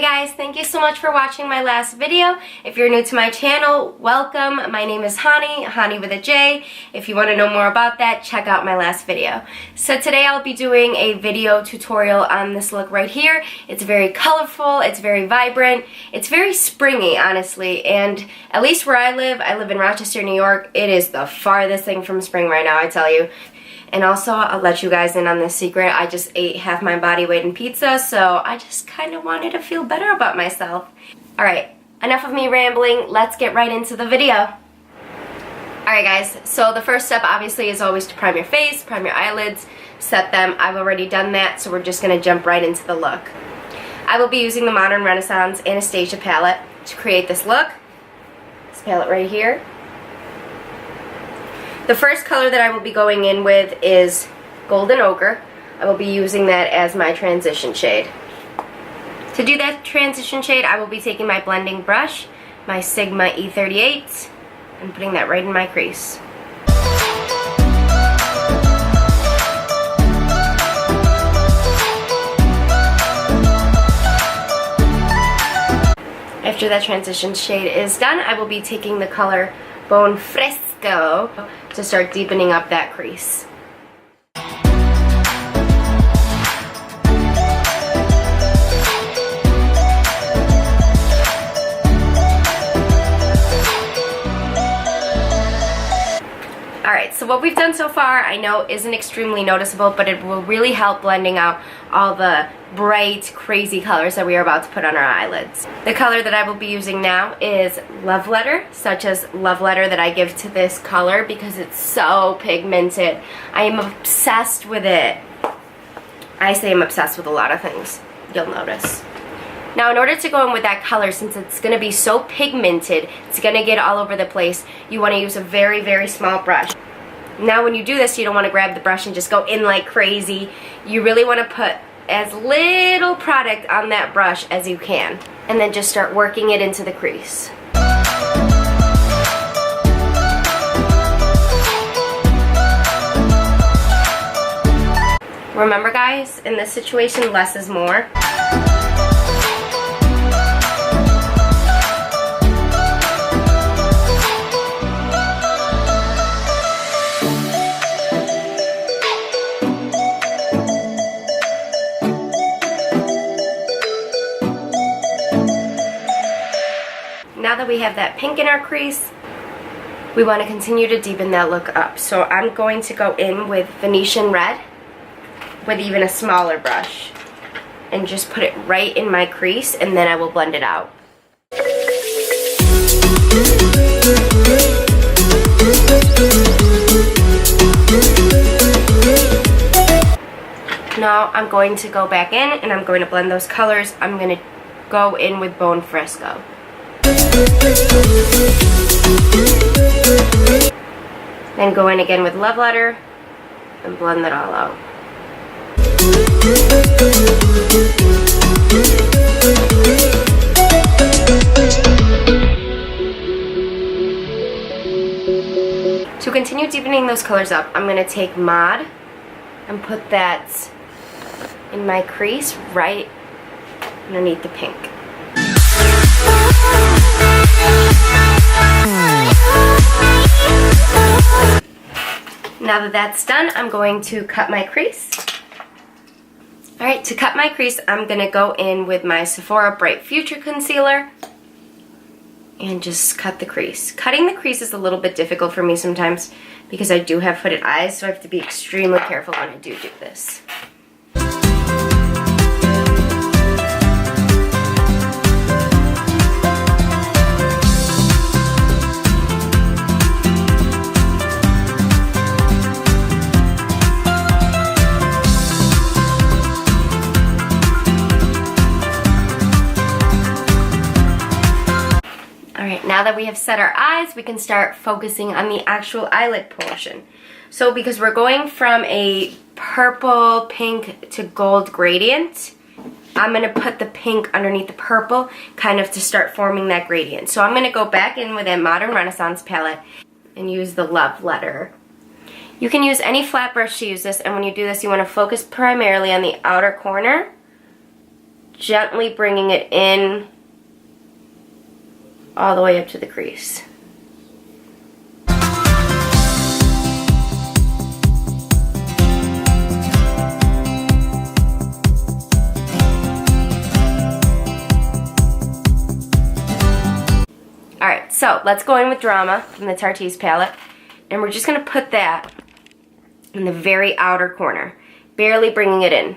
Hey guys, thank you so much for watching my last video. If you're new to my channel, welcome. My name is Hani with a J. If you want to know more about that, check out my last video. So today I'll be doing a video tutorial on this look right here. It's very colorful, it's very vibrant, it's very springy, honestly, and at least where I live in Rochester, New York, it is the farthest thing from spring right now, I tell you. And also, I'll let you guys in on this secret. I just ate half my body weight in pizza, so I just kind of wanted to feel better about myself. Alright, enough of me rambling. Let's get right into the video. Alright guys, so the first step obviously is always to prime your face, prime your eyelids, set them. I've already done that, so we're just going to jump right into the look. I will be using the Modern Renaissance Anastasia palette to create this look. This palette right here. The first color that I will be going in with is Golden Ochre. I will be using that as my transition shade. To do that transition shade, I will be taking my blending brush, my Sigma E38, and putting that right in my crease. After that transition shade is done, I will be taking the color Bone Fresco to start deepening up that crease. Alright, so what we've done so far I know isn't extremely noticeable, but it will really help blending out all the bright, crazy colors that we are about to put on our eyelids. The color that I will be using now is Love Letter, such as Love Letter that I give to this color because it's so pigmented. I am obsessed with it. I say I'm obsessed with a lot of things, you'll notice. Now in order to go in with that color, since it's going to be so pigmented, it's going to get all over the place, you want to use a very, very small brush. Now when you do this, you don't want to grab the brush and just go in like crazy. You really want to put as little product on that brush as you can, and then just start working it into the crease. Remember guys, in this situation, less is more. Now that we have that pink in our crease, we want to continue to deepen that look up. So I'm going to go in with Venetian Red with even a smaller brush and just put it right in my crease, and then I will blend it out. Now I'm going to go back in and I'm going to blend those colors. I'm going to go in with Bone Fresco. Then go in again with Love Letter and blend that all out. To continue deepening those colors up, I'm going to take Mod and put that in my crease right underneath the pink. Now that that's done, I'm going to cut my crease. Alright, to cut my crease, I'm going to go in with my Sephora Bright Future Concealer and just cut the crease. Cutting the crease is a little bit difficult for me sometimes because I do have hooded eyes, so I have to be extremely careful when I do this. Alright, now that we have set our eyes, we can start focusing on the actual eyelid portion. So because we're going from a purple, pink to gold gradient, I'm going to put the pink underneath the purple kind of to start forming that gradient. So I'm going to go back in with a Modern Renaissance palette and use the Love Letter. You can use any flat brush to use this, and when you do this, you want to focus primarily on the outer corner, gently bringing it in all the way up to the crease. Alright, so let's go in with Drama from the Tarteist palette. And we're just going to put that in the very outer corner, barely bringing it in.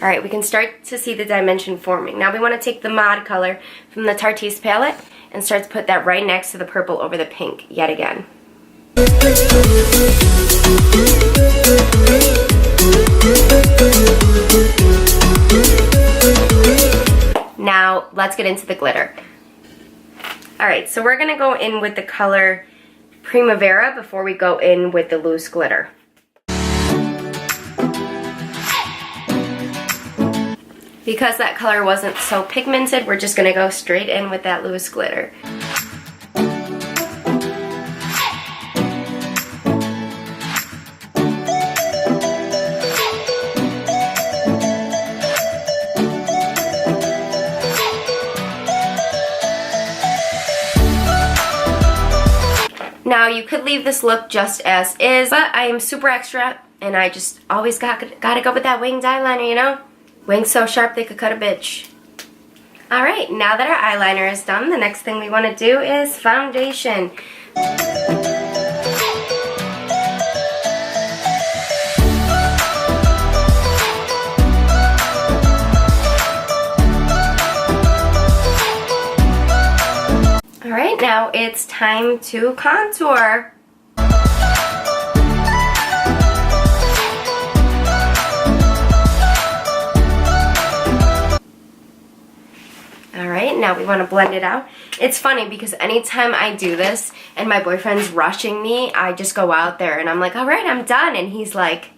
Alright, we can start to see the dimension forming. Now we want to take the Mod color from the Tarteist palette and start to put that right next to the purple over the pink yet again. Now let's get into the glitter. Alright, so we're going to go in with the color Primavera before we go in with the loose glitter. Because that color wasn't so pigmented, we're just going to go straight in with that loose glitter. Now you could leave this look just as is, but I am super extra and I just always gotta go with that winged eyeliner, you know? Wings so sharp they could cut a bitch. Alright, now that our eyeliner is done, the next thing we want to do is foundation. Alright, now it's time to contour. Alright, now we want to blend it out. It's funny because anytime I do this and my boyfriend's rushing me, I just go out there and I'm like, alright, I'm done. And he's like,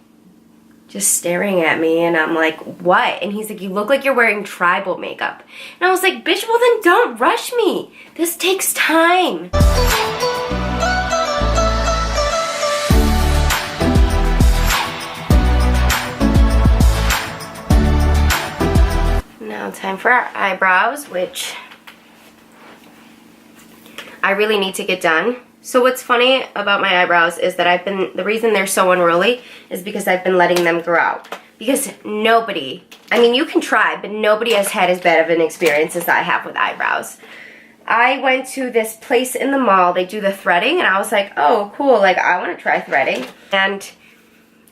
just staring at me and I'm like, what? And he's like, you look like you're wearing tribal makeup. And I was like, bitch, well then don't rush me. This takes time. Now time for our eyebrows, which I really need to get done. So what's funny about my eyebrows is that the reason they're so unruly is because I've been letting them grow out. Because nobody, I mean you can try, but nobody has had as bad of an experience as I have with eyebrows. I went to this place in the mall, they do the threading, and I was like, oh cool, like I want to try threading. And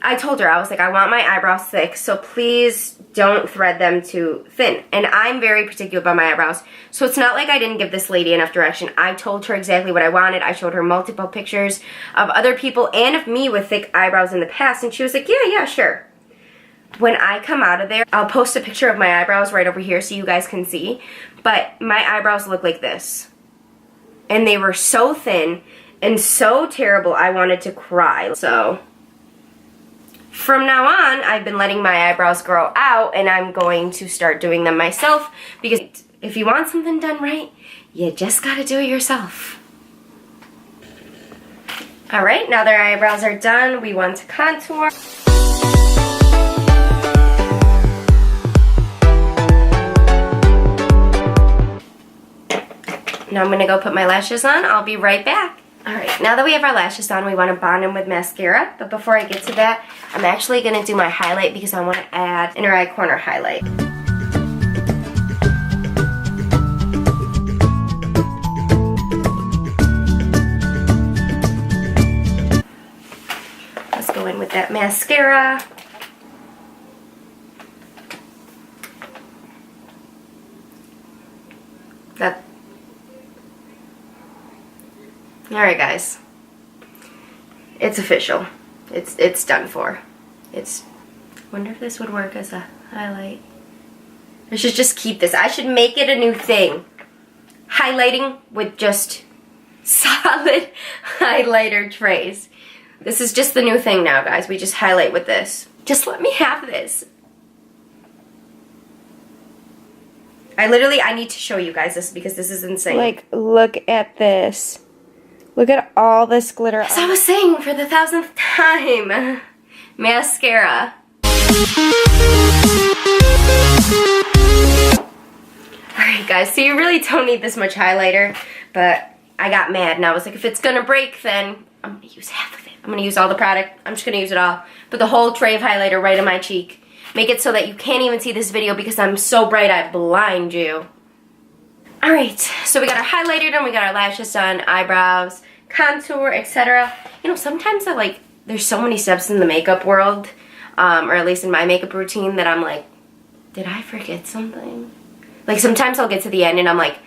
I told her, I was like, I want my eyebrows thick, so please don't thread them too thin. And I'm very particular about my eyebrows, so it's not like I didn't give this lady enough direction. I told her exactly what I wanted. I showed her multiple pictures of other people and of me with thick eyebrows in the past, and she was like, yeah, sure. When I come out of there, I'll post a picture of my eyebrows right over here so you guys can see, but my eyebrows look like this. And they were so thin and so terrible, I wanted to cry. So from now on, I've been letting my eyebrows grow out and I'm going to start doing them myself because if you want something done right, you just gotta do it yourself. Alright, now that our eyebrows are done, we want to contour. Now I'm gonna go put my lashes on. I'll be right back. Alright, now that we have our lashes on, we want to bond them with mascara. But before I get to that, I'm actually going to do my highlight because I want to add inner eye corner highlight. Let's go in with that mascara. Alright guys, it's official. It's done for. I wonder if this would work as a highlight. I should just keep this. I should make it a new thing. Highlighting with just solid highlighter trays. This is just the new thing now, guys. We just highlight with this. Just let me have this. I need to show you guys this because this is insane. Like, look at this. Look at all this glitter. As I was saying for the 1000th time, mascara. Alright guys, so you really don't need this much highlighter, but I got mad and I was like, if it's gonna break, then I'm gonna use half of it. I'm gonna use all the product. I'm just gonna use it all. Put the whole tray of highlighter right in my cheek. Make it so that you can't even see this video because I'm so bright I blind you. Alright, so we got our highlighter done, we got our lashes done, eyebrows, contour, etc. You know, sometimes there's so many steps in the makeup world, or at least in my makeup routine, that I'm like, did I forget something? Like sometimes I'll get to the end and I'm like,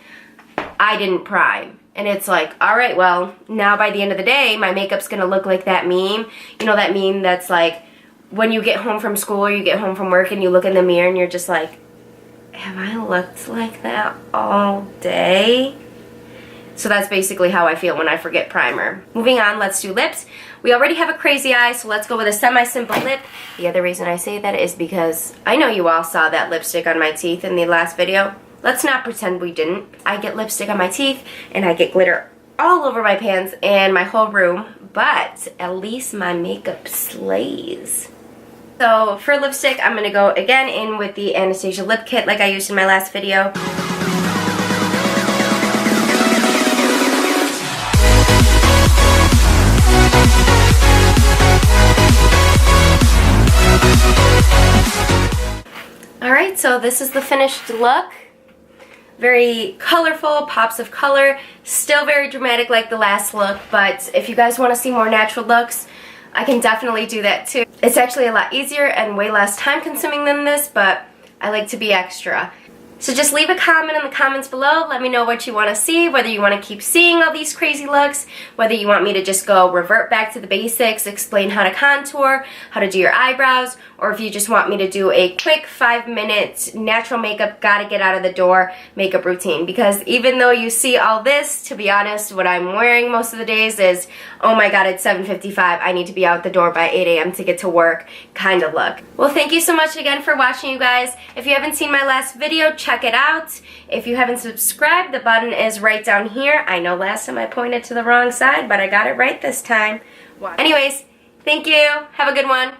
I didn't prime. And it's like, alright, well, now by the end of the day, my makeup's gonna look like that meme. You know that meme that's like, when you get home from school or you get home from work and you look in the mirror and you're just like, have I looked like that all day? So that's basically how I feel when I forget primer. Moving on, let's do lips. We already have a crazy eye, so let's go with a semi-simple lip. The other reason I say that is because I know you all saw that lipstick on my teeth in the last video. Let's not pretend we didn't. I get lipstick on my teeth and I get glitter all over my pants and my whole room, but at least my makeup slays. So for lipstick, I'm going to go again in with the Anastasia Lip Kit like I used in my last video. Alright, so this is the finished look. Very colorful, pops of color, still very dramatic like the last look, but if you guys want to see more natural looks, I can definitely do that too. It's actually a lot easier and way less time consuming than this, but I like to be extra. So just leave a comment in the comments below. Let me know what you want to see, whether you want to keep seeing all these crazy looks, whether you want me to just go revert back to the basics, explain how to contour, how to do your eyebrows, or if you just want me to do a quick 5-minute natural makeup, gotta get out of the door makeup routine. Because even though you see all this, to be honest, what I'm wearing most of the days is, oh my god, it's 7:55, I need to be out the door by 8 a.m. to get to work kind of look. Well, thank you so much again for watching, you guys. If you haven't seen my last video, check it out. If you haven't subscribed, the button is right down here. I know last time I pointed to the wrong side, but I got it right this time. Anyways, thank you. Have a good one.